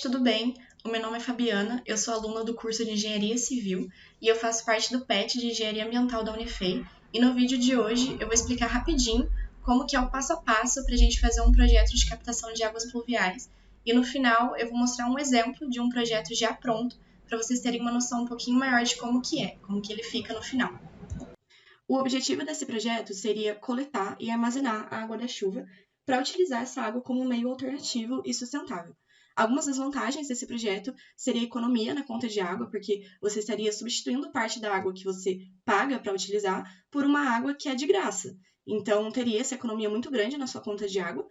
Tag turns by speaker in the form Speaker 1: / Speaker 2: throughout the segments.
Speaker 1: tudo bem? O meu nome é Fabiana, eu sou aluna do curso de Engenharia Civil e eu faço parte do PET de Engenharia Ambiental da Unifei. E no vídeo de hoje eu vou explicar rapidinho como que é o passo a passo para a gente fazer um projeto de captação de águas pluviais. E no final eu vou mostrar um exemplo de um projeto já pronto para vocês terem uma noção um pouquinho maior de como que ele fica no final. O objetivo desse projeto seria coletar e armazenar a água da chuva para utilizar essa água como um meio alternativo e sustentável. Algumas das vantagens desse projeto seria a economia na conta de água, porque você estaria substituindo parte da água que você paga para utilizar por uma água que é de graça. Então, teria essa economia muito grande na sua conta de água.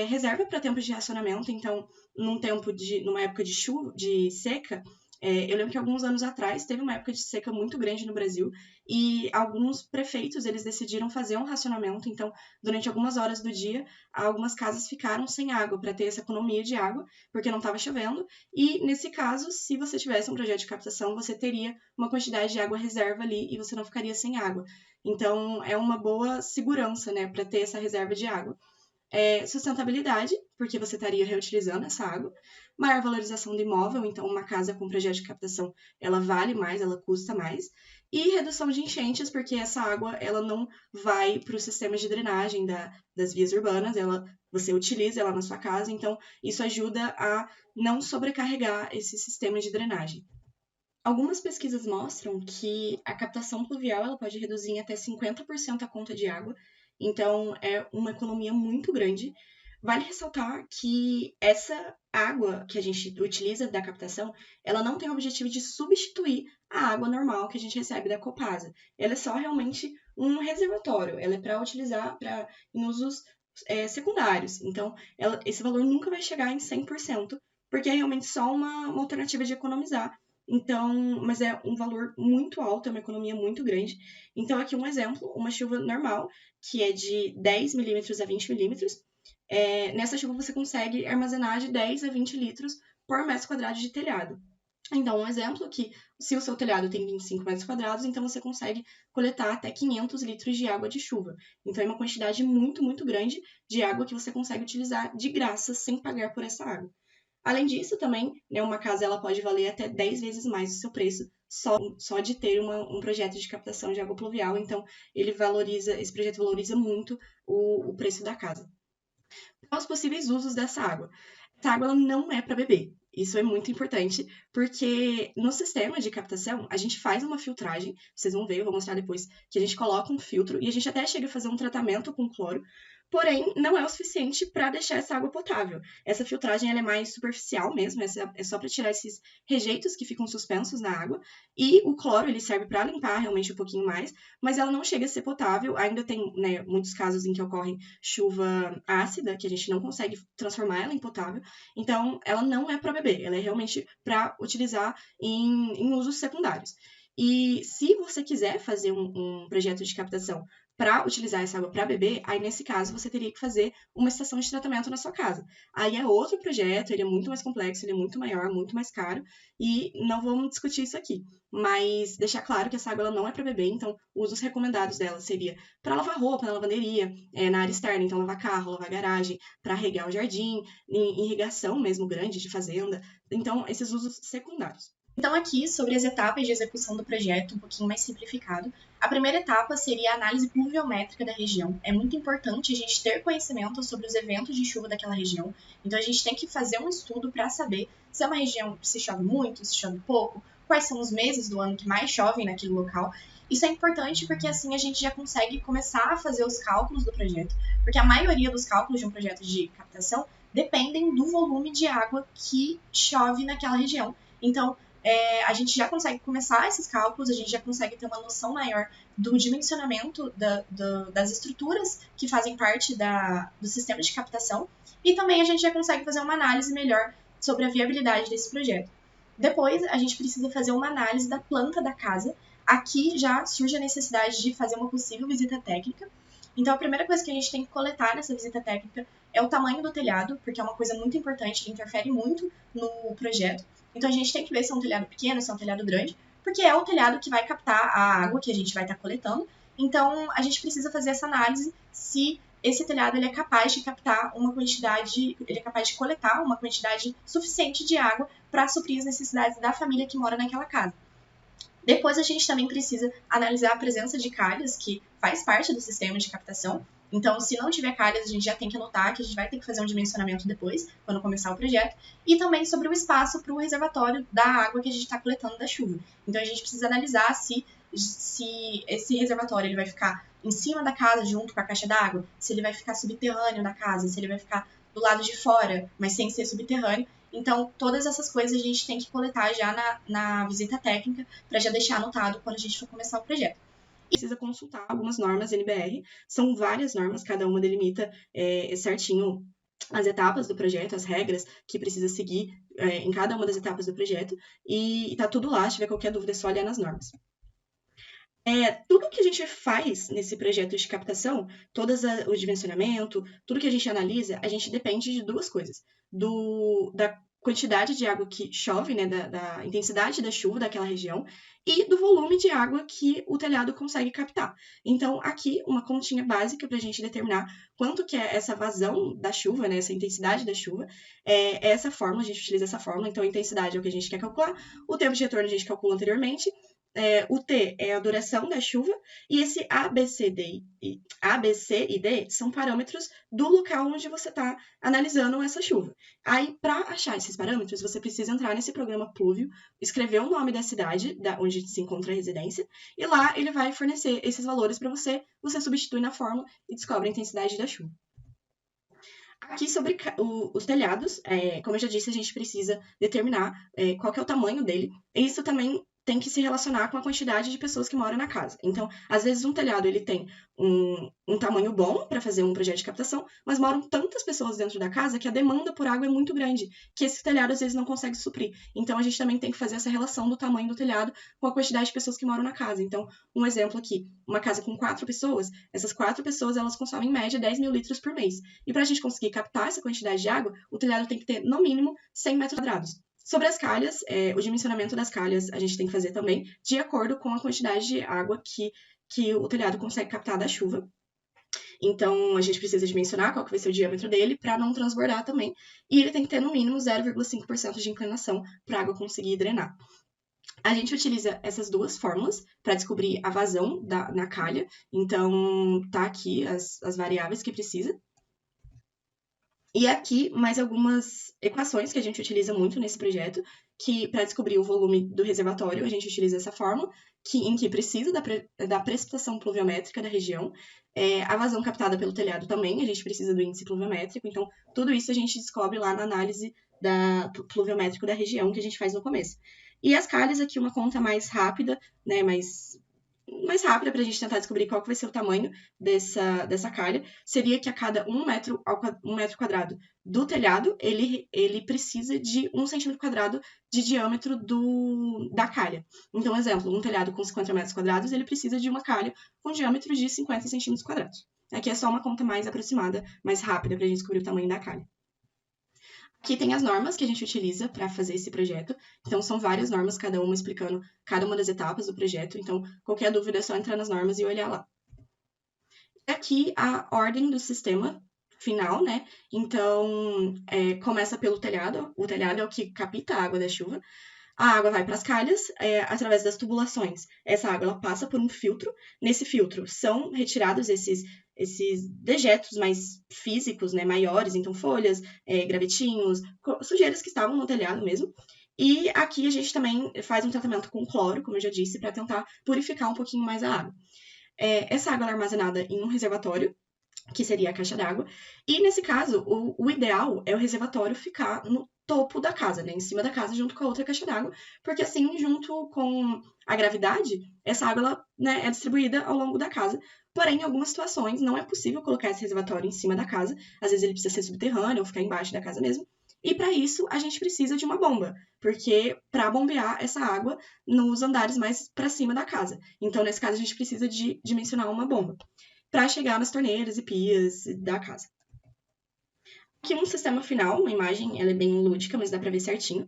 Speaker 1: Reserva para tempos de racionamento, então, numa época de chuva, de seca, eu lembro que alguns anos atrás teve uma época de seca muito grande no Brasil e alguns prefeitos eles decidiram fazer um racionamento. Então, durante algumas horas do dia, algumas casas ficaram sem água para ter essa economia de água, porque não estava chovendo. E nesse caso, se você tivesse um projeto de captação, você teria uma quantidade de água reserva ali e você não ficaria sem água. Então, é uma boa segurança, né, para ter essa reserva de água. Sustentabilidade, porque você estaria reutilizando essa água, maior valorização do imóvel, então uma casa com projeto de captação, ela vale mais, ela custa mais, e redução de enchentes, porque essa água, ela não vai para os sistemas de drenagem das vias urbanas, você utiliza ela na sua casa, então isso ajuda a não sobrecarregar esse sistema de drenagem. Algumas pesquisas mostram que a captação pluvial ela pode reduzir em até 50% a conta de água, então é uma economia muito grande. Vale ressaltar que essa água que a gente utiliza da captação, ela não tem o objetivo de substituir a água normal que a gente recebe da Copasa. Ela é só realmente um reservatório, ela é para utilizar em usos secundários. Então, esse valor nunca vai chegar em 100%, porque é realmente só uma alternativa de economizar. Então, mas é um valor muito alto, é uma economia muito grande. Então, aqui um exemplo, uma chuva normal, que é de 10 milímetros a 20 milímetros. Nessa chuva você consegue armazenar de 10 a 20 litros por metro quadrado de telhado. Então, um exemplo que, se o seu telhado tem 25 metros quadrados, então você consegue coletar até 500 litros de água de chuva. Então, é uma quantidade muito, muito grande de água que você consegue utilizar de graça, sem pagar por essa água. Além disso, também, né, uma casa ela pode valer até 10 vezes mais o seu preço só de ter um projeto de captação de água pluvial. Então, esse projeto valoriza muito o preço da casa. Quais os possíveis usos dessa água? Essa água ela não é para beber. Isso é muito importante, porque no sistema de captação, a gente faz uma filtragem, vocês vão ver, eu vou mostrar depois, que a gente coloca um filtro e a gente até chega a fazer um tratamento com cloro, porém, não é o suficiente para deixar essa água potável. Essa filtragem ela é mais superficial mesmo, é só para tirar esses rejeitos que ficam suspensos na água, e o cloro ele serve para limpar realmente um pouquinho mais, mas ela não chega a ser potável. Ainda tem, né, muitos casos em que ocorre chuva ácida, que a gente não consegue transformar ela em potável, então ela não é para beber, ela é realmente para utilizar em usos secundários. E se você quiser fazer um projeto de captação para utilizar essa água para beber, aí nesse caso você teria que fazer uma estação de tratamento na sua casa. Aí é outro projeto, ele é muito mais complexo, ele é muito maior, muito mais caro, e não vamos discutir isso aqui. Mas deixar claro que essa água ela não é para beber, então usos recomendados dela seria para lavar roupa na lavanderia, na área externa, então lavar carro, lavar garagem, para regar o jardim, em irrigação mesmo grande de fazenda. Então, esses usos secundários. Então, aqui, sobre as etapas de execução do projeto, um pouquinho mais simplificado. A primeira etapa seria a análise pluviométrica da região. É muito importante a gente ter conhecimento sobre os eventos de chuva daquela região. Então, a gente tem que fazer um estudo para saber se é uma região que se chove muito, se chove pouco, quais são os meses do ano que mais chovem naquele local. Isso é importante porque assim a gente já consegue começar a fazer os cálculos do projeto, porque a maioria dos cálculos de um projeto de captação dependem do volume de água que chove naquela região. Então, a gente já consegue começar esses cálculos, a gente já consegue ter uma noção maior do dimensionamento das estruturas que fazem parte do sistema de captação, e também a gente já consegue fazer uma análise melhor sobre a viabilidade desse projeto. Depois, a gente precisa fazer uma análise da planta da casa. Aqui já surge a necessidade de fazer uma possível visita técnica. Então, a primeira coisa que a gente tem que coletar nessa visita técnica é o tamanho do telhado, porque é uma coisa muito importante, que interfere muito no projeto. Então, a gente tem que ver se é um telhado pequeno, se é um telhado grande, porque é o telhado que vai captar a água que a gente vai estar coletando. Então, a gente precisa fazer essa análise se esse telhado ele é capaz de captar uma quantidade, ele é capaz de coletar uma quantidade suficiente de água para suprir as necessidades da família que mora naquela casa. Depois a gente também precisa analisar a presença de calhas, que faz parte do sistema de captação. Então, se não tiver calhas, a gente já tem que anotar que a gente vai ter que fazer um dimensionamento depois, quando começar o projeto. E também sobre o espaço para o reservatório da água que a gente está coletando da chuva. Então, a gente precisa analisar se esse reservatório ele vai ficar em cima da casa, junto com a caixa d'água, se ele vai ficar subterrâneo na casa, se ele vai ficar do lado de fora, mas sem ser subterrâneo. Então, todas essas coisas a gente tem que coletar já na visita técnica para já deixar anotado quando a gente for começar o projeto. E precisa consultar algumas normas NBR, são várias normas, cada uma delimita certinho as etapas do projeto, as regras que precisa seguir em cada uma das etapas do projeto, e tá tudo lá, se tiver qualquer dúvida é só olhar nas normas. Tudo que a gente faz nesse projeto de captação, o dimensionamento, tudo que a gente analisa, a gente depende de duas coisas. Da quantidade de água que chove, né, da intensidade da chuva daquela região, e do volume de água que o telhado consegue captar. Então, aqui, uma continha básica para a gente determinar quanto que é essa vazão da chuva, né, essa intensidade da chuva, essa fórmula, a gente utiliza essa fórmula, então a intensidade é o que a gente quer calcular, o tempo de retorno a gente calcula anteriormente, o T é a duração da chuva, e esse A, B, C e D são parâmetros do local onde você está analisando essa chuva. Aí, para achar esses parâmetros, você precisa entrar nesse programa Pluvio, escrever o nome da cidade onde se encontra a residência, e lá ele vai fornecer esses valores para você, você substitui na fórmula e descobre a intensidade da chuva. Aqui sobre os telhados, como eu já disse, a gente precisa determinar qual que é o tamanho dele, e isso também tem que se relacionar com a quantidade de pessoas que moram na casa. Então, às vezes um telhado ele tem um tamanho bom para fazer um projeto de captação, mas moram tantas pessoas dentro da casa que a demanda por água é muito grande, que esse telhado às vezes não consegue suprir. Então, a gente também tem que fazer essa relação do tamanho do telhado com a quantidade de pessoas que moram na casa. Então, um exemplo aqui, uma casa com 4 pessoas, essas 4 pessoas elas consomem em média 10 mil litros por mês. E para a gente conseguir captar essa quantidade de água, o telhado tem que ter no mínimo 100 metros quadrados. Sobre as calhas, o dimensionamento das calhas a gente tem que fazer também de acordo com a quantidade de água que o telhado consegue captar da chuva. Então, a gente precisa dimensionar qual que vai ser o diâmetro dele para não transbordar também. E ele tem que ter no mínimo 0,5% de inclinação para a água conseguir drenar. A gente utiliza essas duas fórmulas para descobrir a vazão na calha. Então, tá aqui as variáveis que precisa. E aqui, mais algumas equações que a gente utiliza muito nesse projeto, que para descobrir o volume do reservatório, a gente utiliza essa fórmula, em que precisa da precipitação pluviométrica da região, a vazão captada pelo telhado também, a gente precisa do índice pluviométrico, então tudo isso a gente descobre lá na análise pluviométrico da região que a gente faz no começo. E as calhas aqui, uma conta mais rápida, né, mais rápida para a gente tentar descobrir qual que vai ser o tamanho dessa calha, seria que a cada 1 metro quadrado do telhado, ele precisa de 1 centímetro quadrado de diâmetro da calha. Então, exemplo, um telhado com 50 metros quadrados, ele precisa de uma calha com diâmetro de 50 centímetros quadrados. Aqui é só uma conta mais aproximada, mais rápida para a gente descobrir o tamanho da calha. Aqui tem as normas que a gente utiliza para fazer esse projeto. Então, são várias normas, cada uma explicando cada uma das etapas do projeto. Então, qualquer dúvida é só entrar nas normas e olhar lá. E aqui a ordem do sistema final, né? Então, começa pelo telhado. O telhado é o que capta a água da chuva. A água vai para as calhas através das tubulações. Essa água ela passa por um filtro. Nesse filtro são retirados esses dejetos mais físicos, né, maiores, então folhas, gravetinhos, sujeiras que estavam no telhado mesmo. E aqui a gente também faz um tratamento com cloro, como eu já disse, para tentar purificar um pouquinho mais a água. Essa água é armazenada em um reservatório, que seria a caixa d'água, e nesse caso, o ideal é o reservatório ficar no topo da casa, né, em cima da casa, junto com a outra caixa d'água, porque assim, junto com a gravidade, essa água ela, né, é distribuída ao longo da casa. Porém, em algumas situações, não é possível colocar esse reservatório em cima da casa, às vezes ele precisa ser subterrâneo ou ficar embaixo da casa mesmo, e para isso a gente precisa de uma bomba, porque para bombear essa água nos andares mais para cima da casa. Então, nesse caso, a gente precisa de dimensionar uma bomba para chegar nas torneiras e pias da casa. Aqui um sistema final, uma imagem, ela é bem lúdica, mas dá para ver certinho.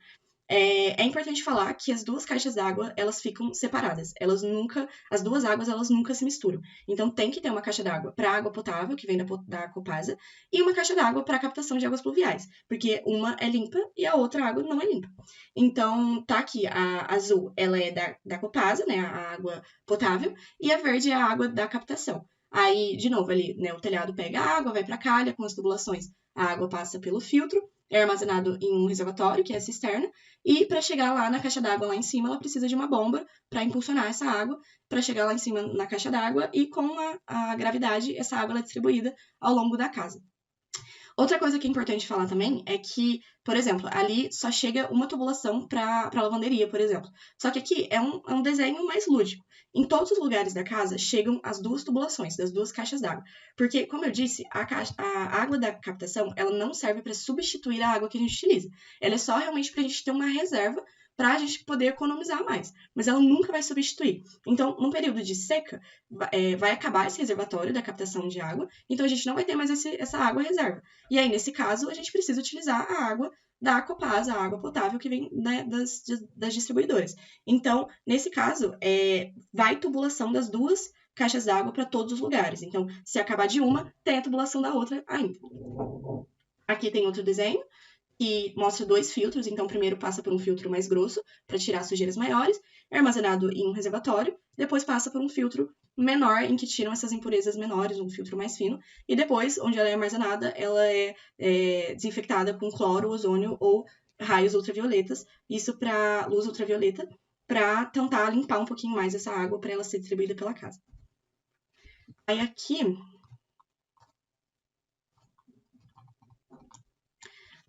Speaker 1: É importante falar que as duas caixas d'água, elas ficam separadas. As duas águas, elas nunca se misturam. Então, tem que ter uma caixa d'água para água potável, que vem da Copasa, e uma caixa d'água para captação de águas pluviais, porque uma é limpa e a outra água não é limpa. Então, tá aqui, a azul, ela é da Copasa, né, a água potável, e a verde é a água da captação. Aí, de novo, ali, né, o telhado pega a água, vai para a calha com as tubulações, a água passa pelo filtro, é armazenado em um reservatório, que é a cisterna, e para chegar lá na caixa d'água lá em cima, ela precisa de uma bomba para impulsionar essa água para chegar lá em cima na caixa d'água e com a gravidade essa água é distribuída ao longo da casa. Outra coisa que é importante falar também é que, por exemplo, ali só chega uma tubulação para a lavanderia, por exemplo. Só que aqui é um desenho mais lúdico. Em todos os lugares da casa chegam as duas tubulações, das duas caixas d'água. Porque, como eu disse, a água da captação ela não serve para substituir a água que a gente utiliza. Ela é só realmente para a gente ter uma reserva para a gente poder economizar mais. Mas ela nunca vai substituir. Então, no período de seca, vai acabar esse reservatório da captação de água, então a gente não vai ter mais essa água reserva. E aí, nesse caso, a gente precisa utilizar a água da Copasa, a água potável que vem, né, das distribuidoras. Então, nesse caso, vai tubulação das duas caixas d'água para todos os lugares. Então, se acabar de uma, tem a tubulação da outra ainda. Aqui tem outro desenho que mostra dois filtros. Então, primeiro passa por um filtro mais grosso para tirar sujeiras maiores, é armazenado em um reservatório, depois passa por um filtro menor em que tiram essas impurezas menores, um filtro mais fino, e depois, onde ela é armazenada, ela é desinfectada com cloro, ozônio ou raios ultravioletas, isso para luz ultravioleta, para tentar limpar um pouquinho mais essa água para ela ser distribuída pela casa. Aí aqui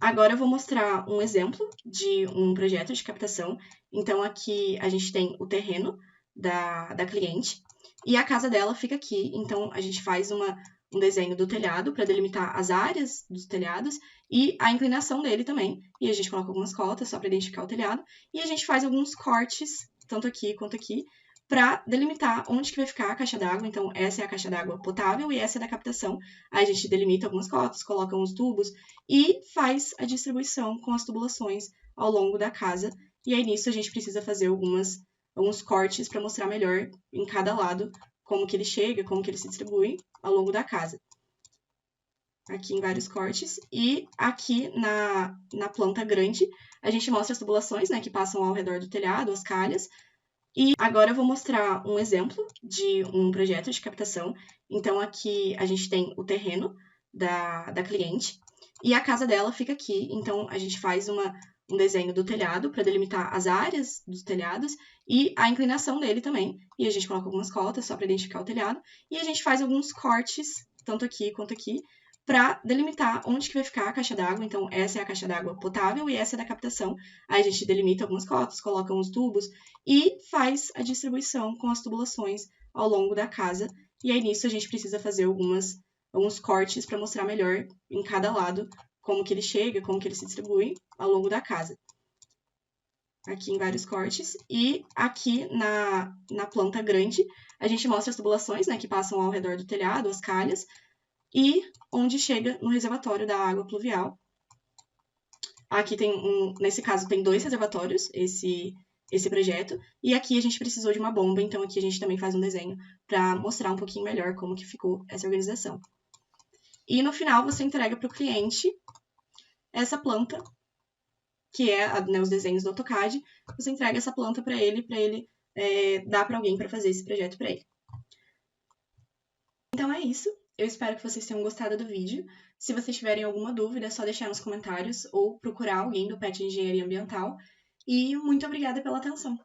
Speaker 1: agora eu vou mostrar um exemplo de um projeto de captação. Então, aqui a gente tem o terreno da cliente e a casa dela fica aqui. Então, a gente faz um desenho do telhado para delimitar as áreas dos telhados e a inclinação dele também. E a gente coloca algumas cotas só para identificar o telhado. E a gente faz alguns cortes, tanto aqui quanto aqui, para delimitar onde que vai ficar a caixa d'água. Então, essa é a caixa d'água potável e essa é da captação. Aí a gente delimita algumas cotas, coloca uns tubos e faz a distribuição com as tubulações ao longo da casa. E aí, nisso, a gente precisa fazer alguns cortes para mostrar melhor em cada lado como que ele chega, como que ele se distribui ao longo da casa. Aqui em vários cortes. E aqui na planta grande, a gente mostra as tubulações, né, que passam ao redor do telhado, as calhas. E agora eu vou mostrar um exemplo de um projeto de captação. Então, aqui a gente tem o terreno da cliente e a casa dela fica aqui. Então, a gente faz um desenho do telhado para delimitar as áreas dos telhados e a inclinação dele também. E a gente coloca algumas cotas só para identificar o telhado. E a gente faz alguns cortes, tanto aqui quanto aqui, para delimitar onde que vai ficar a caixa d'água. Então, essa é a caixa d'água potável e essa é da captação. Aí a gente delimita algumas cotas, coloca uns tubos e faz a distribuição com as tubulações ao longo da casa. E aí, nisso, a gente precisa fazer alguns cortes para mostrar melhor em cada lado como que ele chega, como que ele se distribui ao longo da casa. Aqui em vários cortes. E aqui na planta grande, a gente mostra as tubulações, né, que passam ao redor do telhado, as calhas, e onde chega no reservatório da água pluvial. Aqui nesse caso tem 2 reservatórios, esse projeto, e aqui a gente precisou de uma bomba, então aqui a gente também faz um desenho para mostrar um pouquinho melhor como que ficou essa organização. E no final você entrega para o cliente essa planta, que é, né, os desenhos do AutoCAD, você entrega essa planta para ele dar para alguém para fazer esse projeto para ele. Então é isso. Eu espero que vocês tenham gostado do vídeo. Se vocês tiverem alguma dúvida, é só deixar nos comentários ou procurar alguém do PET Engenharia Ambiental. E muito obrigada pela atenção.